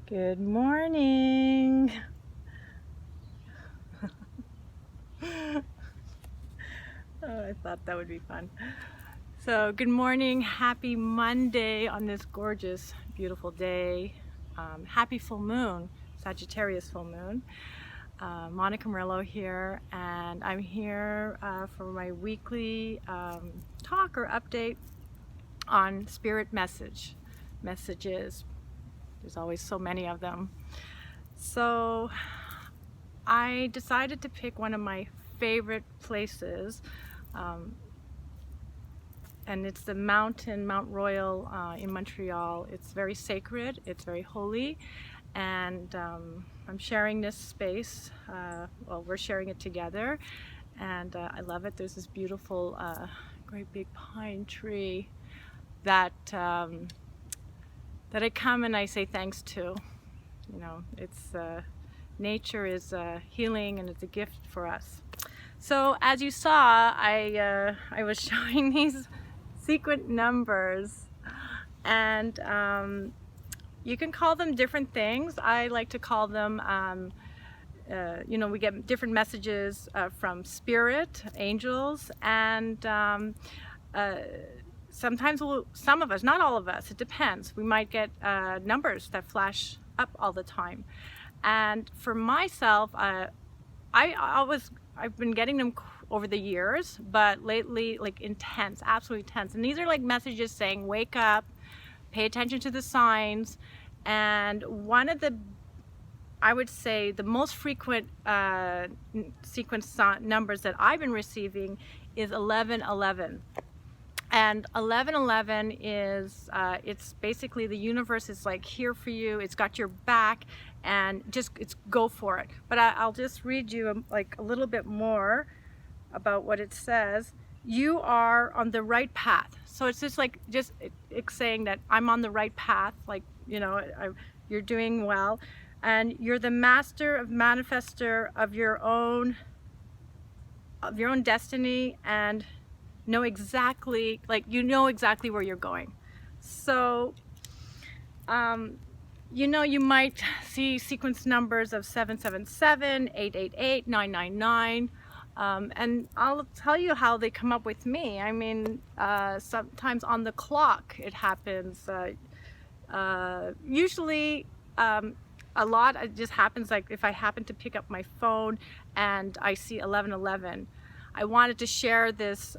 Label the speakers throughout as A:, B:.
A: Good morning. I thought that would be fun. So good morning, happy Monday on this gorgeous, beautiful day. Happy full moon, Sagittarius full moon. Monica Murillo here, and I'm here for my weekly talk or update on spirit messages. There's always so many of them. So I decided to pick one of my favorite places, and it's the Mount Royal in Montreal. It's very sacred, it's very holy, and I'm sharing this space. Well, we're sharing it together, and I love it. There's this beautiful great big pine tree that I come and I say thanks to. You know, it's nature is healing, and it's a gift for us. So as you saw, I was showing these sequent numbers, and you can call them different things. I like to call them, you know, we get different messages from spirit, angels, and sometimes some of us, not all of us, it depends. We might get numbers that flash up all the time. And for myself, I've been getting them over the years, but lately, like intense, absolutely intense. And these are like messages saying, wake up, pay attention to the signs. And one of the, I would say, the most frequent sequence numbers that I've been receiving is 1111. And 1111 is, it's basically the universe is like here for you. It's got your back, and it's go for it. But I'll just read you like a little bit more about what it says. You are on the right path. So it's just like, it's saying that I'm on the right path. Like, you know, you're doing well, and you're the master of manifester of your own destiny, and know exactly, like, you know exactly where you're going. So you know, you might see sequence numbers of 777, 888, 999, and I'll tell you how they come up with me. I mean, sometimes on the clock it happens. Usually a lot, it just happens like if I happen to pick up my phone and I see 1111. I wanted to share this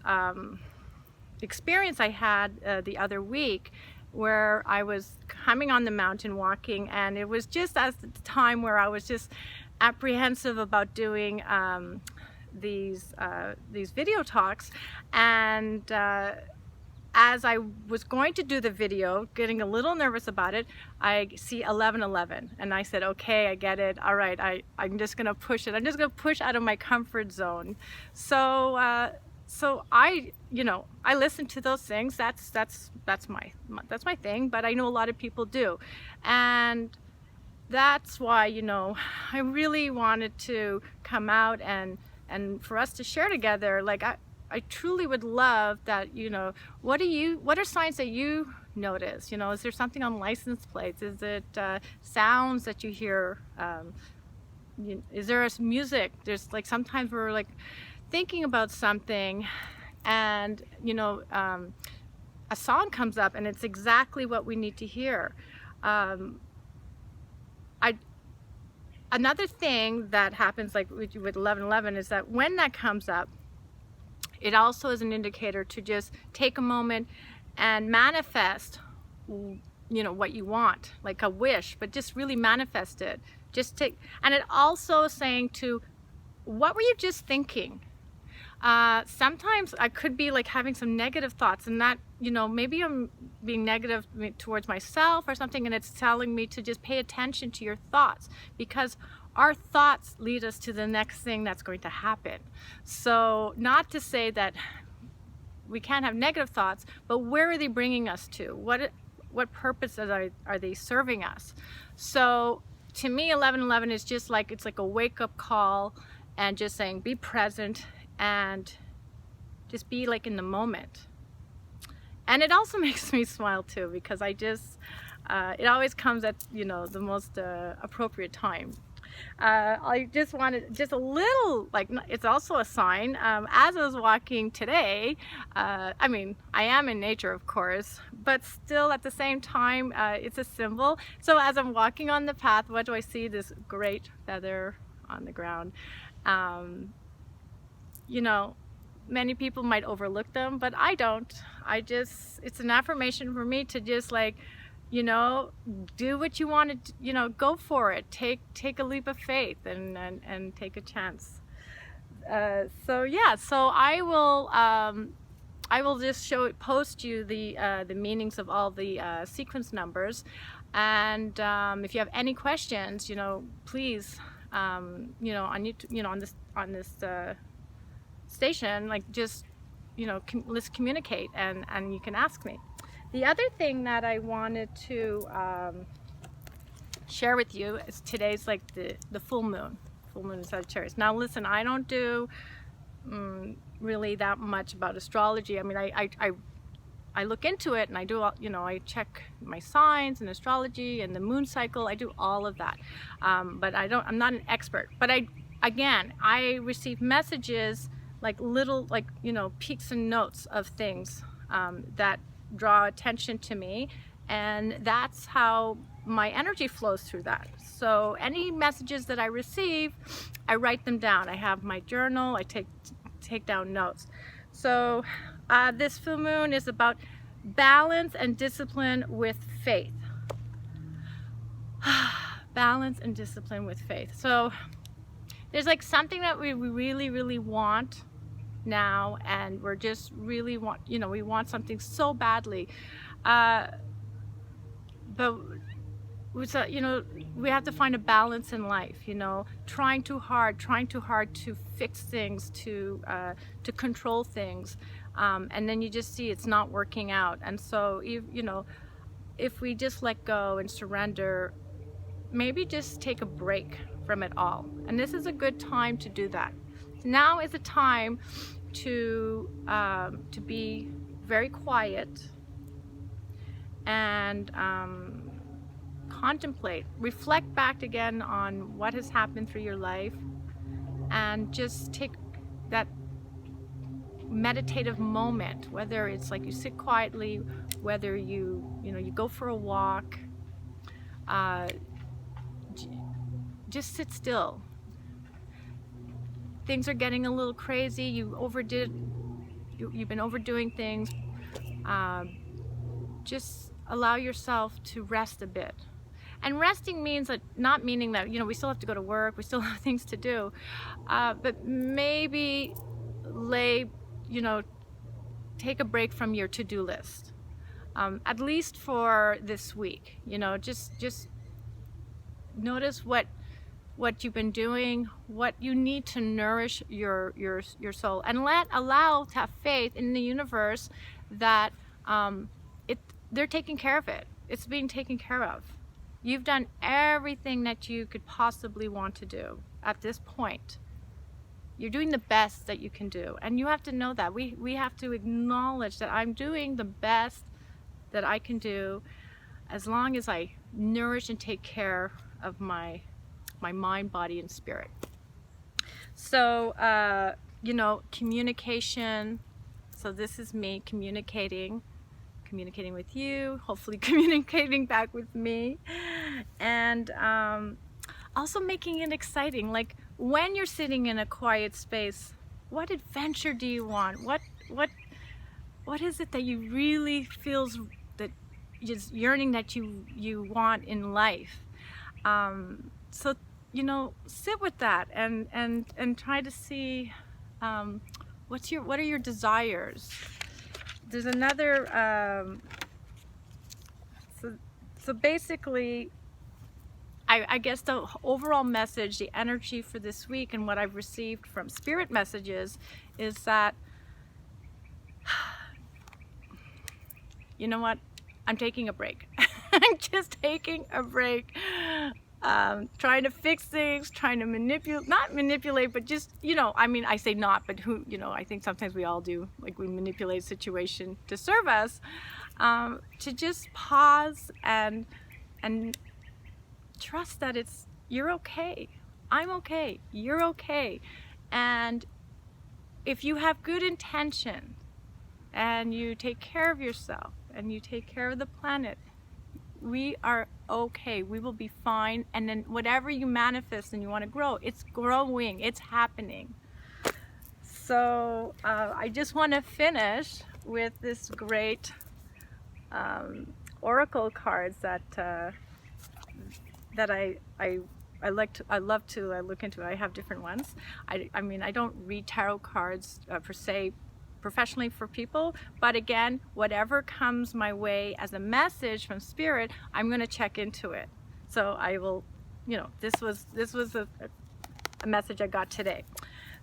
A: experience I had the other week, where I was coming on the mountain walking, and it was just at the time where I was just apprehensive about doing these video talks. And as I was going to do the video, getting a little nervous about it, I see 1111, and I said, okay, I get it. All right, I'm just gonna push it. I'm just gonna push out of my comfort zone. So so I listen to those things. That's my thing. But I know a lot of people do, and that's why, you know, I really wanted to come out and for us to share together. Like I truly would love that, you know, what are signs that you notice? You know, is there something on license plates? Is it sounds that you hear? Is there music? There's like, sometimes we're like thinking about something, and, you know, a song comes up and it's exactly what we need to hear. Another thing that happens, like with 1111, is that when that comes up, it also is an indicator to just take a moment and manifest, you know, what you want, like a wish, but just really manifest it. Just take, and it also is saying to, what were you just thinking? Sometimes I could be like having some negative thoughts, and that, you know, maybe I'm being negative towards myself or something, and it's telling me to just pay attention to your thoughts, because our thoughts lead us to the next thing that's going to happen. So not to say that we can't have negative thoughts, but where are they bringing us to? What purpose are they serving us? So to me, 1111 is just like, it's like a wake-up call, and just saying, be present and just be like in the moment. And it also makes me smile too, because I just it always comes at, you know, the most appropriate time. I just wanted just a little, like, it's also a sign. As I was walking today, I mean, I am in nature, of course, but still at the same time, it's a symbol. So as I'm walking on the path, what do I see? This great feather on the ground. You know, many people might overlook them, but I don't. It's an affirmation for me to just, like, you know, do what you want to, you know, go for it. Take a leap of faith and take a chance. So yeah, so I will just post you the meanings of all the sequence numbers, and if you have any questions, you know, please, you know, on this station, like, just, you know, let's communicate, and you can ask me. The other thing that I wanted to share with you is today's, like, the full moon in Sagittarius. Now listen, I don't do really that much about astrology. I mean, I look into it, and I do, you know, I check my signs and astrology and the moon cycle. I do all of that, but I'm not an expert. But I receive messages, like little, like, you know, peaks and notes of things that draw attention to me, and that's how my energy flows through that. So any messages that I receive, I write them down. I have my journal, I take down notes. So this full moon is about balance and discipline with faith. Balance and discipline with faith. So there's, like, something that we really want now, and we're just really want, you know, we want something so badly, but you know, we have to find a balance in life, you know, trying too hard to fix things, to control things, and then you just see it's not working out. And so, you know, if we just let go and surrender, maybe just take a break from it all, and this is a good time to do that. Now is a time to be very quiet and contemplate, reflect back again on what has happened through your life, and just take that meditative moment, whether it's like you sit quietly, whether you know, you go for a walk, just sit still. Things are getting a little crazy. You've been overdoing things. Just allow yourself to rest a bit. And resting means that, not meaning that, you know, we still have to go to work, we still have things to do, but maybe you know, take a break from your to-do list, at least for this week. You know, just notice what you've been doing, what you need to nourish your soul, and allow to have faith in the universe that they're taking care of it. It's being taken care of. You've done everything that you could possibly want to do at this point. You're doing the best that you can do, and you have to know that. We have to acknowledge that I'm doing the best that I can do, as long as I nourish and take care of my mind, body, and spirit. So, you know, communication. So this is me communicating with you, hopefully communicating back with me, and also making it exciting. Like, when you're sitting in a quiet space, what adventure do you want? What is it that you really feels that just yearning that you want in life? So, you know, sit with that and try to see what are your desires. There's another so basically, I guess the overall message, the energy for this week, and what I've received from spirit messages is that, you know what, I'm taking a break. I'm just taking a break. Trying to fix things, trying to not manipulate, but just, you know, I mean, I say not, but who, you know, I think sometimes we all do, like, we manipulate situation to serve us, to just pause and and trust that you're okay. I'm okay. You're okay. And if you have good intention and you take care of yourself and you take care of the planet, we are okay. We will be fine. And then whatever you manifest and you want to grow, it's growing. It's happening. So I just want to finish with this great oracle cards that I love to look into. I have different ones. I mean, I don't read tarot cards per se professionally for people, but again, whatever comes my way as a message from Spirit, I'm going to check into it. So I will, you know, this was a message I got today.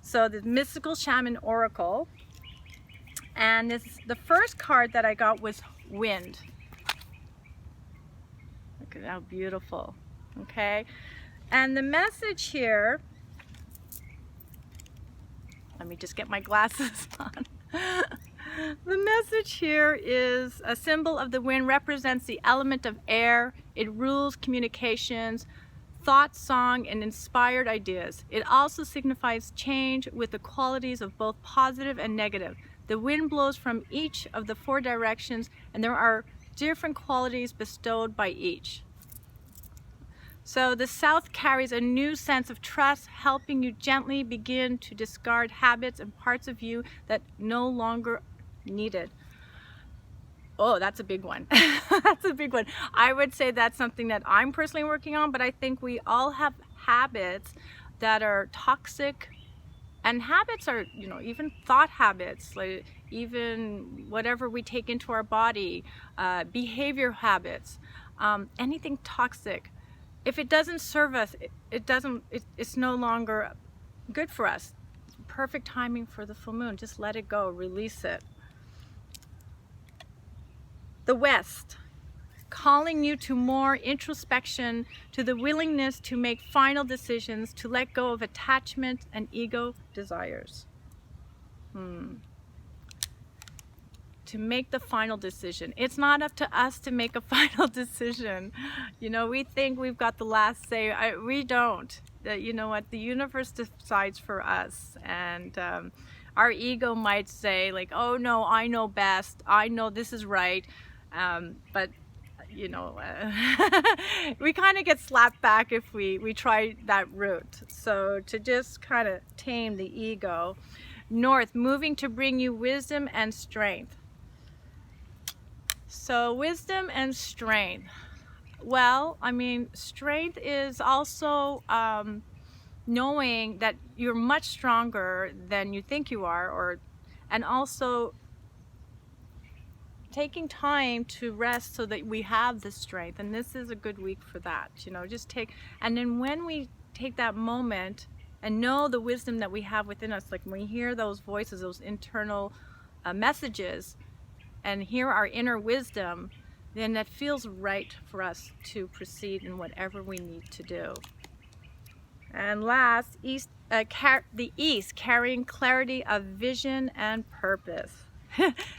A: So the Mystical Shaman Oracle, and the first card that I got was Wind. Look at how beautiful. Okay, and the message here, let me just get my glasses on. The message here is a symbol of the wind, represents the element of air. It rules communications, thought, song, and inspired ideas. It also signifies change with the qualities of both positive and negative. The wind blows from each of the 4 directions, and there are different qualities bestowed by each. So the south carries a new sense of trust, helping you gently begin to discard habits and parts of you that no longer needed. Oh, that's a big one. That's a big one. I would say that's something that I'm personally working on, but I think we all have habits that are toxic, and habits are, you know, even thought habits, like even whatever we take into our body, behavior habits, anything toxic. If it doesn't serve us, it's no longer good for us. Perfect timing for the full moon. Just let it go, release it. The West, calling you to more introspection, to the willingness to make final decisions, to let go of attachment and ego desires. To make the final decision. It's not up to us to make a final decision. You know, we think we've got the last say. We don't. You know what? The universe decides for us. And our ego might say, like, oh no, I know best. I know this is right. But, you know, we kind of get slapped back if we try that route. So to just kind of tame the ego. North, moving to bring you wisdom and strength. So wisdom and strength. Well, I mean, strength is also knowing that you're much stronger than you think you are, and also taking time to rest so that we have the strength. And this is a good week for that. You know, just and then when we take that moment and know the wisdom that we have within us, like when we hear those voices, those internal messages, and hear our inner wisdom, then that feels right for us to proceed in whatever we need to do. And last, the East, carrying clarity of vision and purpose.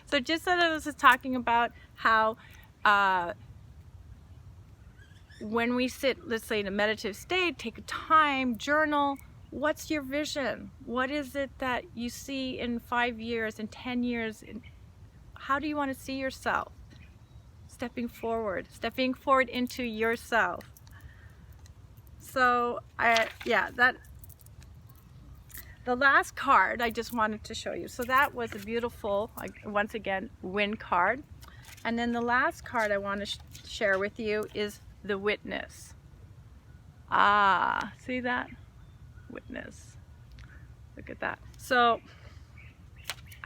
A: So just as I was talking about how when we sit, let's say in a meditative state, take a time, journal, what's your vision? What is it that you see in 5 years, in 10 years? How do you want to see yourself? Stepping forward into yourself. So the last card I just wanted to show you. So that was a beautiful, once again, wind card. And then the last card I want to share with you is the Witness. Ah, see that? Witness. Look at that. So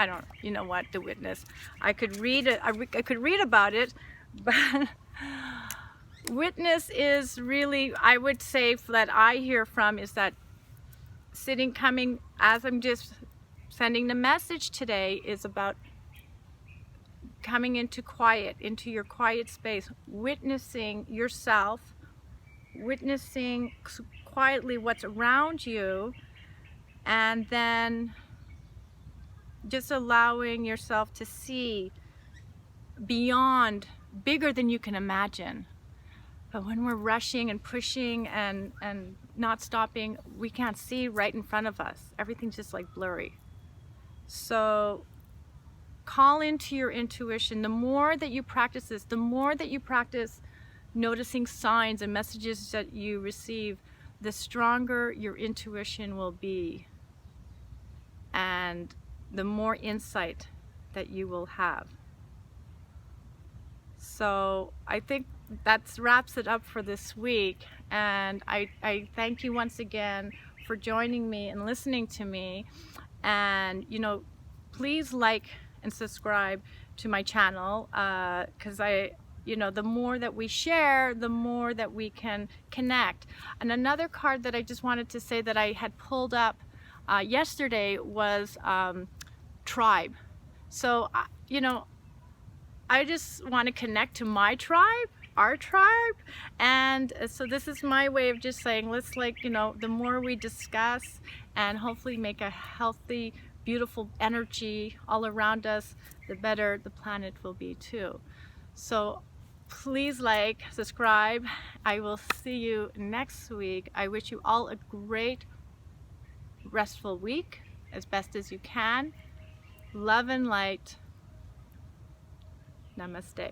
A: I don't, you know what, the Witness. I could read it. I could read about it, but Witness is really, I would say, that I hear from is that coming as I'm just sending the message today, is about coming into quiet, into your quiet space, witnessing yourself, witnessing quietly what's around you, and then just allowing yourself to see beyond, bigger than you can imagine. But when we're rushing and pushing and not stopping, we can't see right in front of us. Everything's just like blurry. So call into your intuition. The more that you practice this, the more that you practice noticing signs and messages that you receive, the stronger your intuition will be, and the more insight that you will have. So I think that wraps it up for this week, and I thank you once again for joining me and listening to me. And please like and subscribe to my channel, because the more that we share, the more that we can connect. And another card that I just wanted to say that I had pulled up yesterday was tribe. So I just want to connect to my tribe, our tribe, and so this is my way of just saying, let's the more we discuss and hopefully make a healthy, beautiful energy all around us, the better the planet will be too. So please like, subscribe. I will see you next week. I wish you all a great, restful week as best as you can. Love and light. Namaste.